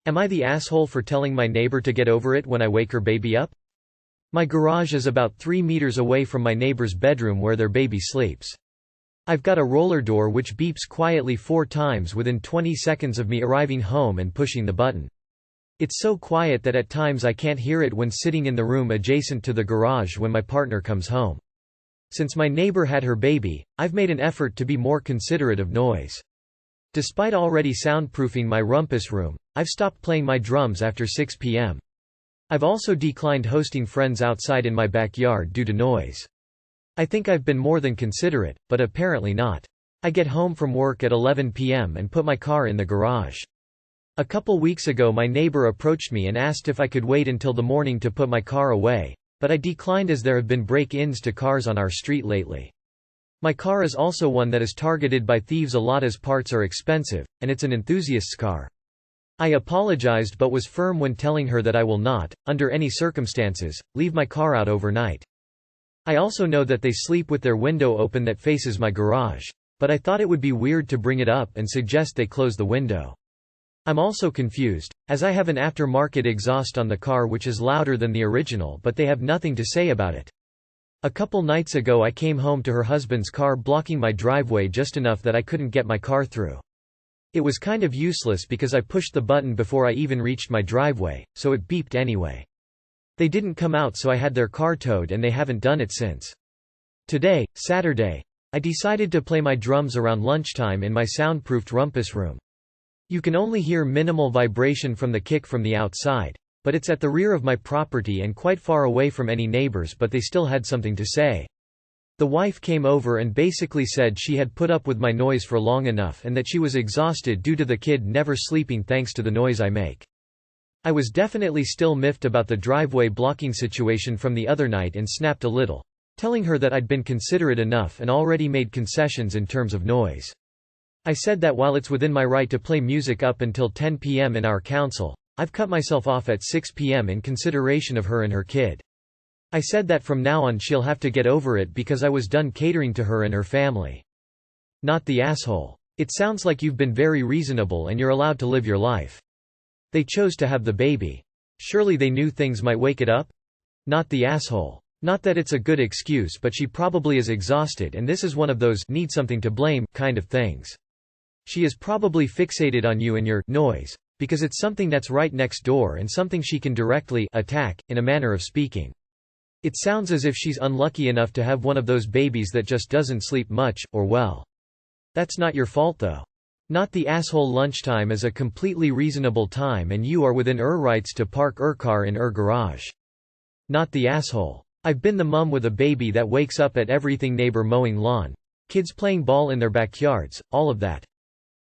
Am I the asshole for telling my neighbor to get over it when I wake her baby up? My garage is about 3 meters away from my neighbor's bedroom where their baby sleeps. I've got a roller door which beeps quietly 4 times within 20 seconds of me arriving home and pushing the button. It's so quiet that at times I can't hear it when sitting in the room adjacent to the garage when my partner comes home. Since my neighbor had her baby, I've made an effort to be more considerate of noise. Despite already soundproofing my rumpus room, I've stopped playing my drums after 6 p.m. I've also declined hosting friends outside in my backyard due to noise. I think I've been more than considerate, but apparently not. I get home from work at 11 p.m. and put my car in the garage. A couple weeks ago my neighbor approached me and asked if I could wait until the morning to put my car away, but I declined as there have been break-ins to cars on our street lately. My car is also one that is targeted by thieves a lot as parts are expensive, and it's an enthusiast's car. I apologized but was firm when telling her that I will not, under any circumstances, leave my car out overnight. I also know that they sleep with their window open that faces my garage, but I thought it would be weird to bring it up and suggest they close the window. I'm also confused, as I have an aftermarket exhaust on the car which is louder than the original but they have nothing to say about it. A couple nights ago I came home to her husband's car blocking my driveway just enough that I couldn't get my car through. It was kind of useless because I pushed the button before I even reached my driveway, so it beeped anyway. They didn't come out so I had their car towed and they haven't done it since. Today, Saturday, I decided to play my drums around lunchtime in my soundproofed rumpus room. You can only hear minimal vibration from the kick from the outside, but it's at the rear of my property and quite far away from any neighbors, but they still had something to say. The wife came over and basically said she had put up with my noise for long enough and that she was exhausted due to the kid never sleeping thanks to the noise I make. I was definitely still miffed about the driveway blocking situation from the other night and snapped a little, telling her that I'd been considerate enough and already made concessions in terms of noise. I said that while it's within my right to play music up until 10 p.m. in our council, I've cut myself off at 6 p.m. in consideration of her and her kid. I said that from now on she'll have to get over it because I was done catering to her and her family. Not the asshole. It sounds like you've been very reasonable and you're allowed to live your life. They chose to have the baby. Surely they knew things might wake it up? Not the asshole. Not that it's a good excuse, but she probably is exhausted and this is one of those need something to blame kind of things. She is probably fixated on you and your noise, because it's something that's right next door and something she can directly attack, in a manner of speaking. It sounds as if she's unlucky enough to have one of those babies that just doesn't sleep much, or well. That's not your fault though. Not the asshole. Lunchtime is a completely reasonable time and you are within rights to park car in garage. Not the asshole. I've been the mum with a baby that wakes up at everything: neighbor mowing lawn, kids playing ball in their backyards, all of that.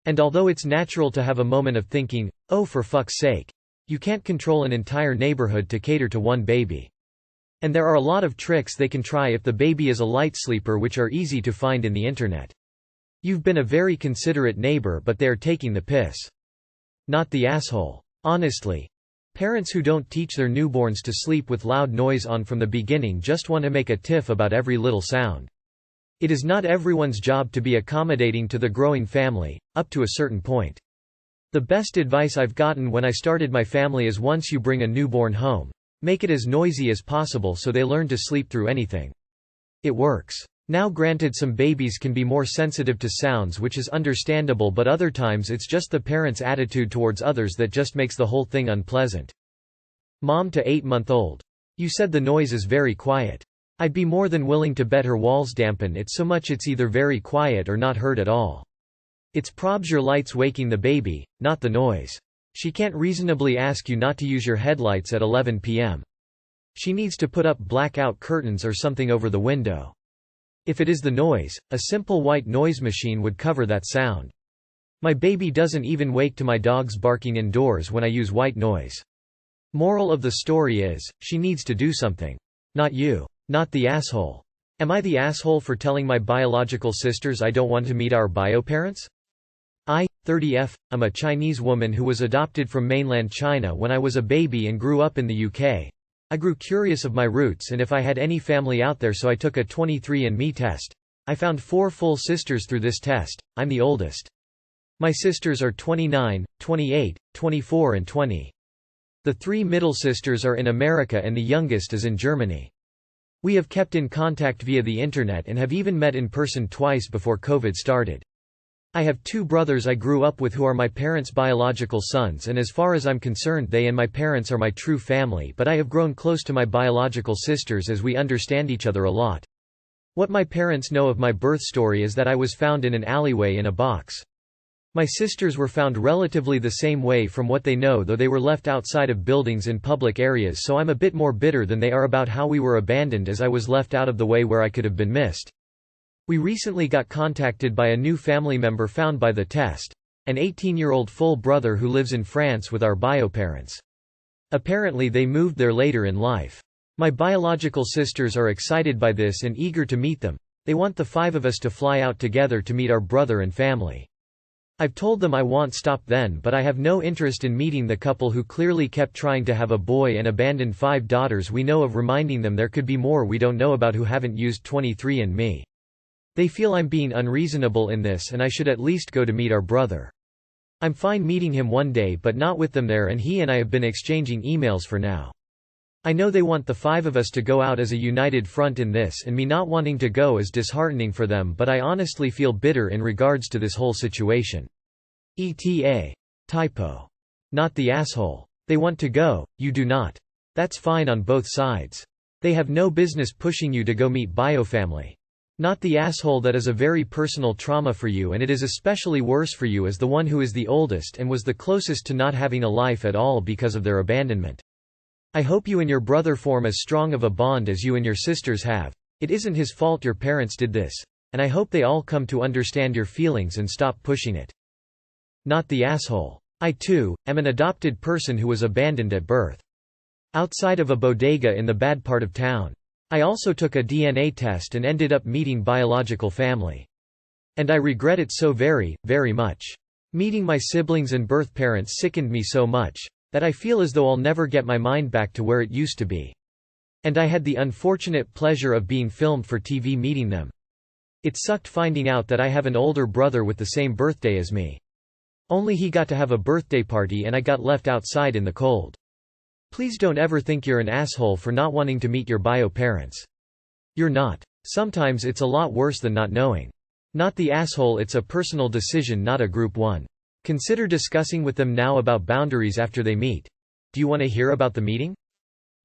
And although it's natural to have a moment of thinking, oh for fuck's sake, you can't control an entire neighborhood to cater to one baby. And there are a lot of tricks they can try if the baby is a light sleeper which are easy to find in the internet. You've been a very considerate neighbor but they are taking the piss. Not the asshole. Honestly, parents who don't teach their newborns to sleep with loud noise on from the beginning just want to make a tiff about every little sound. It is not everyone's job to be accommodating to the growing family, up to a certain point. The best advice I've gotten when I started my family is once you bring a newborn home, make it as noisy as possible so they learn to sleep through anything. It works. Now granted, some babies can be more sensitive to sounds, which is understandable, but other times it's just the parent's attitude towards others that just makes the whole thing unpleasant. Mom to 8-month-old. You said the noise is very quiet. I'd be more than willing to bet her walls dampen it so much it's either very quiet or not heard at all. It's probs your lights waking the baby, not the noise. She can't reasonably ask you not to use your headlights at 11 p.m. She needs to put up blackout curtains or something over the window. If it is the noise, a simple white noise machine would cover that sound. My baby doesn't even wake to my dogs barking indoors when I use white noise. Moral of the story is, she needs to do something. Not you. Not the asshole. Am I the asshole for telling my biological sisters I don't want to meet our bio-parents? I, 30F, am a Chinese woman who was adopted from mainland China when I was a baby and grew up in the UK. I grew curious of my roots and if I had any family out there, so I took a 23andMe test. I found 4 full sisters through this test. I'm the oldest. My sisters are 29, 28, 24 and 20. The 3 middle sisters are in America and the youngest is in Germany. We have kept in contact via the internet and have even met in person twice before COVID started. I have 2 brothers I grew up with who are my parents' biological sons, and as far as I'm concerned they and my parents are my true family, but I have grown close to my biological sisters as we understand each other a lot. What my parents know of my birth story is that I was found in an alleyway in a box. My sisters were found relatively the same way from what they know, though they were left outside of buildings in public areas, so I'm a bit more bitter than they are about how we were abandoned, as I was left out of the way where I could have been missed. We recently got contacted by a new family member found by the test, an 18-year-old full brother who lives in France with our bio parents. Apparently they moved there later in life. My biological sisters are excited by this and eager to meet them. They want the 5 of us to fly out together to meet our brother and family. I've told them I won't stop then, but I have no interest in meeting the couple who clearly kept trying to have a boy and abandoned 5 daughters we know of, reminding them there could be more we don't know about who haven't used 23andMe. They feel I'm being unreasonable in this and I should at least go to meet our brother. I'm fine meeting him one day but not with them there, and he and I have been exchanging emails for now. I know they want the 5 of us to go out as a united front in this, and me not wanting to go is disheartening for them, but I honestly feel bitter in regards to this whole situation. ETA. Typo. Not the asshole. They want to go, you do not. That's fine on both sides. They have no business pushing you to go meet biofamily. Not the asshole. That is a very personal trauma for you, and it is especially worse for you as the one who is the oldest and was the closest to not having a life at all because of their abandonment. I hope you and your brother form as strong of a bond as you and your sisters have. It isn't his fault your parents did this, and I hope they all come to understand your feelings and stop pushing it. Not the asshole. I too am an adopted person who was abandoned at birth. Outside of a bodega in the bad part of town. I also took a DNA test and ended up meeting biological family. And I regret it so very, very much. Meeting my siblings and birth parents sickened me so much that I feel as though I'll never get my mind back to where it used to be. And I had the unfortunate pleasure of being filmed for TV meeting them. It sucked finding out that I have an older brother with the same birthday as me. Only he got to have a birthday party and I got left outside in the cold. Please don't ever think you're an asshole for not wanting to meet your bio parents. You're not. Sometimes it's a lot worse than not knowing. Not the asshole. It's a personal decision, not a group one. Consider discussing with them now about boundaries after they meet. Do you want to hear about the meeting?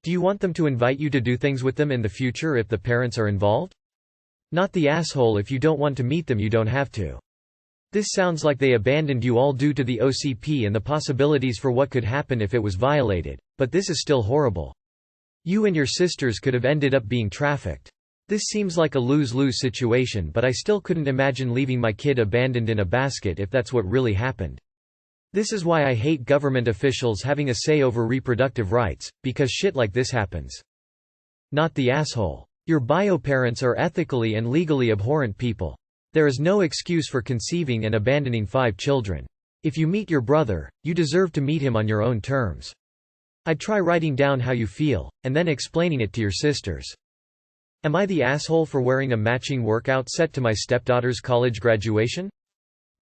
Do you want them to invite you to do things with them in the future if the parents are involved? Not the asshole. If you don't want to meet them, you don't have to. This sounds like they abandoned you all due to the OCP and the possibilities for what could happen if it was violated, but this is still horrible. You and your sisters could have ended up being trafficked. This seems like a lose-lose situation, but I still couldn't imagine leaving my kid abandoned in a basket if that's what really happened. This is why I hate government officials having a say over reproductive rights, because shit like this happens. Not the asshole. Your bio parents are ethically and legally abhorrent people. There is no excuse for conceiving and abandoning 5 children. If you meet your brother, you deserve to meet him on your own terms. I'd try writing down how you feel, and then explaining it to your sisters. Am I the asshole for wearing a matching workout set to my stepdaughter's college graduation?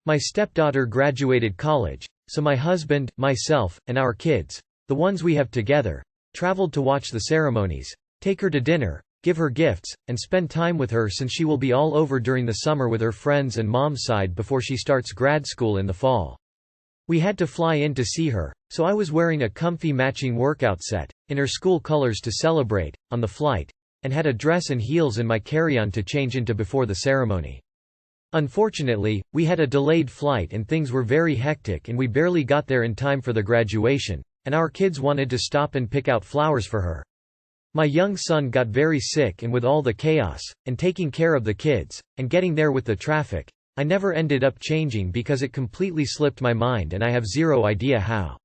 My stepdaughter graduated college, so my husband, myself, and our kids, the ones we have together, traveled to watch the ceremonies, take her to dinner, give her gifts, and spend time with her since she will be all over during the summer with her friends and mom's side before she starts grad school in the fall. We had to fly in to see her, so I was wearing a comfy matching workout set, in her school colors to celebrate, on the flight, and had a dress and heels in my carry-on to change into before the ceremony. Unfortunately, we had a delayed flight and things were very hectic and we barely got there in time for the graduation, and our kids wanted to stop and pick out flowers for her. My young son got very sick, and with all the chaos, and taking care of the kids, and getting there with the traffic, I never ended up changing because it completely slipped my mind and I have zero idea how.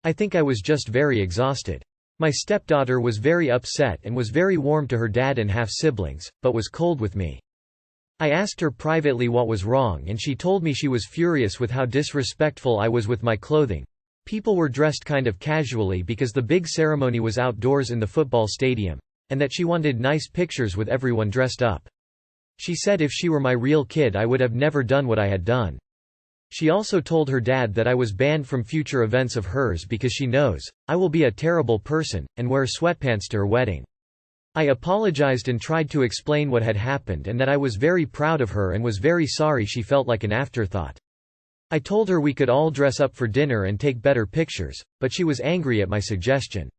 I think I was just very exhausted. My stepdaughter was very upset and was very warm to her dad and half-siblings, but was cold with me. I asked her privately what was wrong and she told me she was furious with how disrespectful I was with my clothing. People were dressed kind of casually because the big ceremony was outdoors in the football stadium, and that she wanted nice pictures with everyone dressed up. She said if she were my real kid I would have never done what I had done. She also told her dad that I was banned from future events of hers because she knows I will be a terrible person, and wear sweatpants to her wedding. I apologized and tried to explain what had happened and that I was very proud of her and was very sorry she felt like an afterthought. I told her we could all dress up for dinner and take better pictures, but she was angry at my suggestion.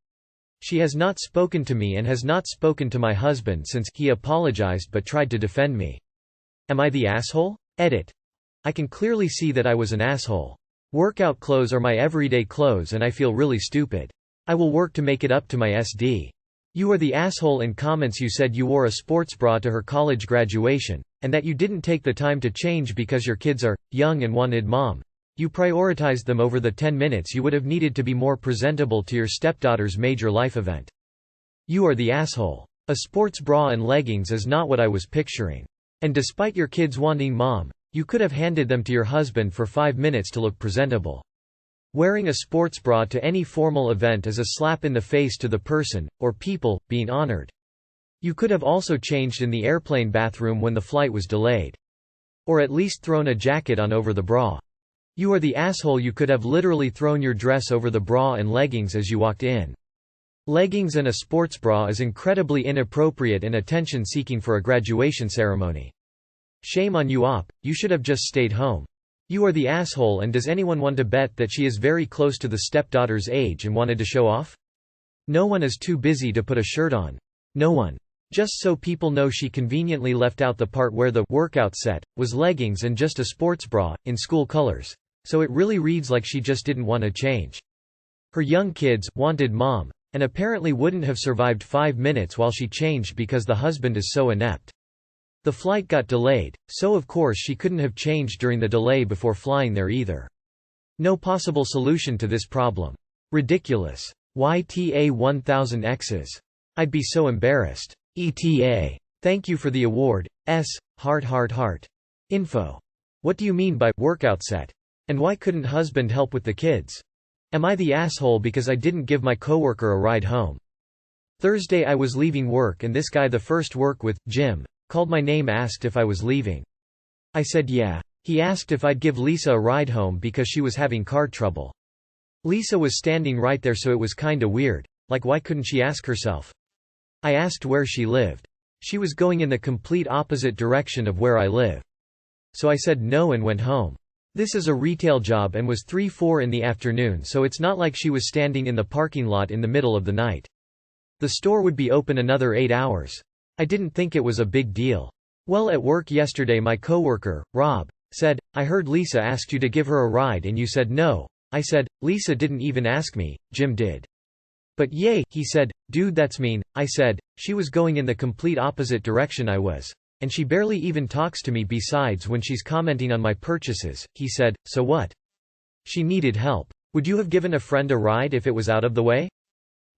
She has not spoken to me and has not spoken to my husband since. He apologized but tried to defend me. Am I the asshole? Edit. I can clearly see that I was an asshole. Workout clothes are my everyday clothes and I feel really stupid. I will work to make it up to my SD. You are the asshole in comments. You said you wore a sports bra to her college graduation, and that you didn't take the time to change because your kids are young and wanted mom. You prioritized them over the 10 minutes you would have needed to be more presentable to your stepdaughter's major life event. You are the asshole. A sports bra and leggings is not what I was picturing. And despite your kids wanting mom, you could have handed them to your husband for 5 minutes to look presentable. Wearing a sports bra to any formal event is a slap in the face to the person, or people, being honored. You could have also changed in the airplane bathroom when the flight was delayed. Or at least thrown a jacket on over the bra. You are the asshole. You could have literally thrown your dress over the bra and leggings as you walked in. Leggings and a sports bra is incredibly inappropriate and attention-seeking for a graduation ceremony. Shame on you, op, you should have just stayed home. You are the asshole. And does anyone want to bet that she is very close to the stepdaughter's age and wanted to show off? No one is too busy to put a shirt on. No one. Just so people know, she conveniently left out the part where the workout set was leggings and just a sports bra, in school colors. So it really reads like she just didn't want to change. Her young kids wanted mom, and apparently wouldn't have survived 5 minutes while she changed because the husband is so inept. The flight got delayed, so of course she couldn't have changed during the delay before flying there either. No possible solution to this problem. Ridiculous. YTA 1000 X's. I'd be so embarrassed. ETA. Thank you for the award. S. Heart heart heart. Info. What do you mean by workout set? And why couldn't husband help with the kids? Am I the asshole because I didn't give my coworker a ride home? Thursday I was leaving work and this guy the first work with, Jim, called my name, asked if I was leaving. I said yeah. He asked if I'd give Lisa a ride home because she was having car trouble. Lisa was standing right there, so it was kinda weird. Like, why couldn't she ask herself? I asked where she lived. She was going in the complete opposite direction of where I live. So I said no and went home. This is a retail job and was 3-4 in the afternoon, so it's not like she was standing in the parking lot in the middle of the night. The store would be open another 8 hours. I didn't think it was a big deal. Well, at work yesterday my coworker, Rob, said, I heard Lisa asked you to give her a ride and you said no. I said, Lisa didn't even ask me, Jim did. But yay, he said, dude that's mean. I said, she was going in the complete opposite direction I was. And she barely even talks to me besides when she's commenting on my purchases. He said, so what? She needed help. Would you have given a friend a ride if it was out of the way?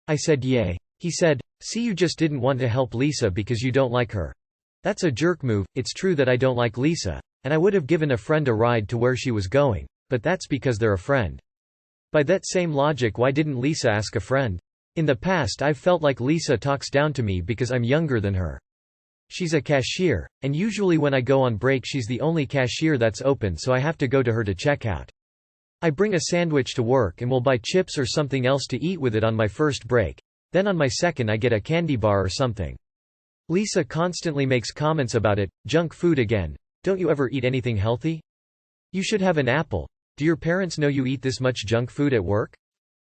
I said yay. He said, see, you just didn't want to help Lisa because you don't like her. That's a jerk move. It's true that I don't like Lisa, and I would have given a friend a ride to where she was going, but that's because they're a friend. By that same logic, why didn't Lisa ask a friend? In the past I've felt like Lisa talks down to me because I'm younger than her. She's a cashier, and usually when I go on break she's the only cashier that's open, so I have to go to her to check out. I bring a sandwich to work and will buy chips or something else to eat with it on my first break. Then on my second I get a candy bar or something. Lisa constantly makes comments about it. Junk food again. Don't you ever eat anything healthy? You should have an apple. Do your parents know you eat this much junk food at work?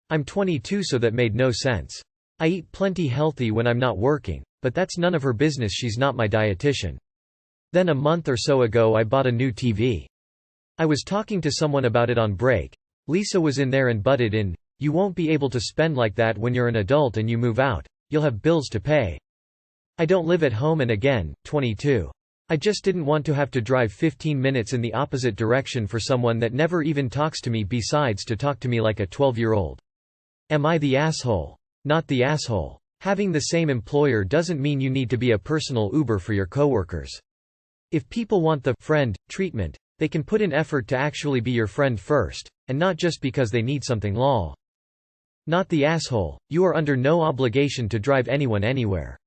I'm 22, so that made no sense. I eat plenty healthy when I'm not working, but that's none of her business, she's not my dietitian. Then a month or so ago I bought a new TV. I was talking to someone about it on break. Lisa was in there and butted in, you won't be able to spend like that when you're an adult and you move out. You'll have bills to pay. I don't live at home and again, 22. I just didn't want to have to drive 15 minutes in the opposite direction for someone that never even talks to me besides to talk to me like a 12-year-old. Am I the asshole? Not the asshole. Having the same employer doesn't mean you need to be a personal Uber for your coworkers. If people want the friend treatment, they can put in effort to actually be your friend first, and not just because they need something lol. Not the asshole. You are under no obligation to drive anyone anywhere.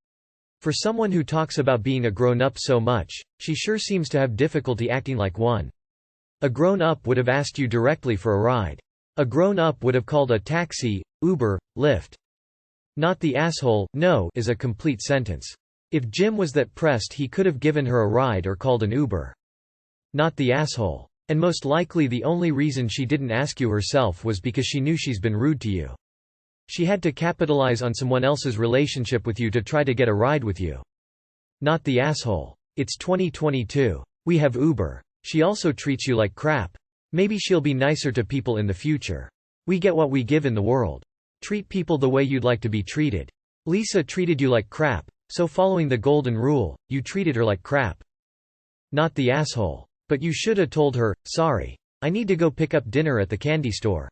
For someone who talks about being a grown-up so much, she sure seems to have difficulty acting like one. A grown-up would have asked you directly for a ride. A grown-up would have called a taxi, Uber, Lyft. Not the asshole, no is a complete sentence. If Jim was that pressed he could have given her a ride or called an Uber. Not the asshole. And most likely the only reason she didn't ask you herself was because she knew she's been rude to you. She had to capitalize on someone else's relationship with you to try to get a ride with you. Not the asshole. It's 2022. We have Uber. She also treats you like crap. Maybe she'll be nicer to people in the future. We get what we give in the world. Treat people the way you'd like to be treated. Lisa treated you like crap, so following the golden rule, you treated her like crap. Not the asshole. But you shoulda told her, sorry. I need to go pick up dinner at the candy store.